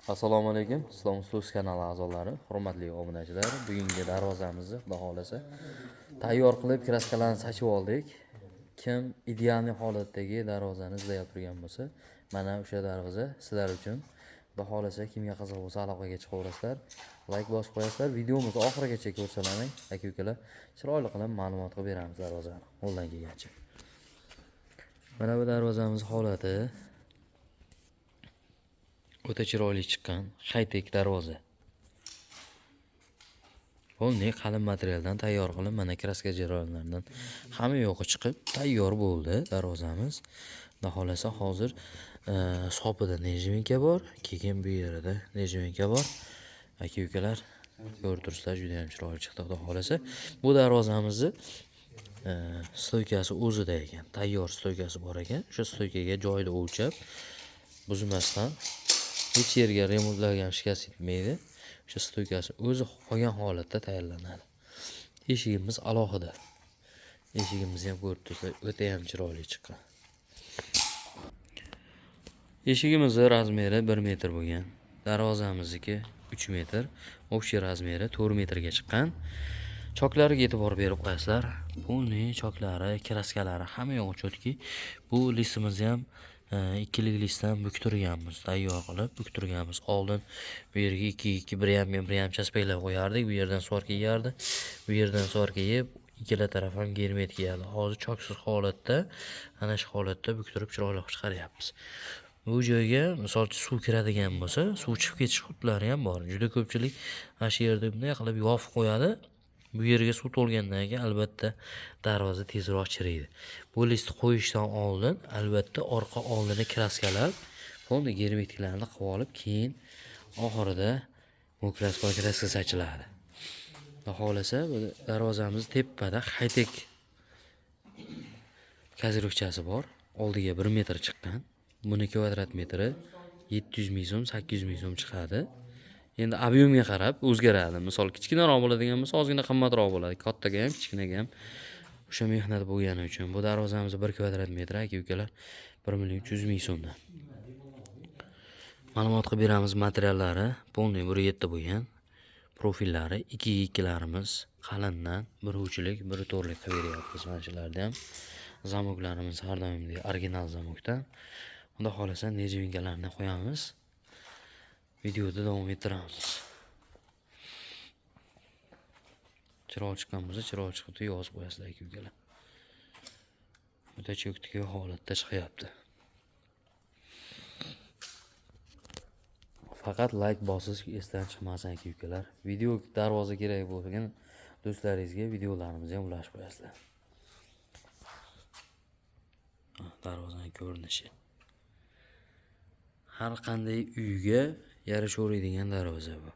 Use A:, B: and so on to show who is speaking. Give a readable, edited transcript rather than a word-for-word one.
A: Assalomu alaykum. Islom Ustoz kanali a'zolari, hurmatli obunachilar. Bugungi darvozamizni xudo xolasa tayyor qilib kraskalarni sachib oldik. Kim ideal holatdagi darvozani izlab turgan bo'lsa, mana o'sha darvoza sizlar uchun. Xudo xolasa kimga qiziq bo'lsa aloqaga chiqaverasizlar, like bosib qo'yasizlar. Videomizni oxirigacha ko'rsalaring, aka-ukalar. Chiroyli qilib ma'lumot qilib beramiz darvozani qo'ldan kelgancha. Mana bu darvozamiz holati o'ta chiroyli chiqqan high-tech darvoza. Bo'ldi, qalin materialdan tayyor qilib, mana kraska jarayonlaridan hamma yo'qi chiqib tayyor bo'ldi darvozamiz. Xudo xolasa hozir sopida nejminka bor, keyin bu yerida nejminka bor. Aka-ukalar ko'rib turibsizlar, juda ham chiroyli chiqdi xudo xolasa. Bu darvozamizni stoykasi o'zida ekan, tayyor stoykasi bor ekan. O'sha stoykaga joyni o'lchab buzmasdan hech yerga remontlarga ham shikast yetmaydi. O'sha stoykasi o'zi qolgan holatda tayyorlanadi. Eshigimiz alohida. Eshigimizni ham ko'rib turibsizlar, o'ta ham chiroyli chiqqan. Eshigimizning razmeri 1 metr bo'lgan. Darvozamizniki 3 metr, общий razmeri 4 metrga chiqqan. Choklariga e'tibor berib qo'yasizlar. Bunning choklari, kraskalari hamma yo'q chotki. Bu listimizni ham ikkilik listdan buktirganmiz, tayyor qilib buktirganmiz. Oldin bu yerga 2 1.5 chaspaklab qo'yardik, bu yerdan svorka yeyardi, bu yerdan svorka yeb, ikkala taraf ham germet kiyadi. Hozir choksiz holatda, ana shu holatda buktirib chiroyli qilib chiqaryapmiz. Bu joyga misolchi suv kiradigan bo'lsa, suv chiqib ketish hududlari ham bor. Juda ko'pchilik mana shu yerda bunday qilib yopib qo'yadi. Bu yerga suv to'lgandan keyin albatta darvoza tezroq chiriydi. Bu listni qo'yishdan oldin albatta orqa oldini kraskalab, bo'ldi germetiklarni qilib olib, keyin oxirida bu kraska sachiladi. Xudo xolasa bu darvozamiz tepada high-tech kaziruvchasi bor. Oldiga 1 metr chiqqan. Buni kvadrat metri 700 ming so'm, 800 ming so'm chiqadi. Endi ob'yemga qarab o'zgaradi. Misol kichkinaroq bo'ladigan bo'lsa, ozgina qimmatroq bo'ladi. Kattaga ham, kichkinaga ham o'sha mehnat bo'lgani uchun. Bu darvozamiz 1 kvadrat metr aka-ukalar 1.3 million so'mdan. Ma'lumot qilib beramiz materiallari. Polniy 1.7 bo'lgan. Profillari 2.2larimiz qalindan, bir uchilik, bir to'rlik qilib beryapmiz mana shularda ham. Zamoklarimiz har doimdek original zamokdan. Xudo xolasa nejvinkalarni qo'yamiz. Videoda davom ettiramiz. Chiroq chiqqan bo'lsa, chiroq chiqibdi, yozib qo'yasizlar aka-ukalar. O'ta cho'kdagi holatda chiqyapti. Faqat like bosish esdan chiqmasin aka-ukalar. Video darvoza kerak bo'lgan do'stlaringizga videolarimizni ham ulashib qo'yasizlar. Darvozaning ko'rinishi. Har qanday uyga yarashaveradigan darvoza bu.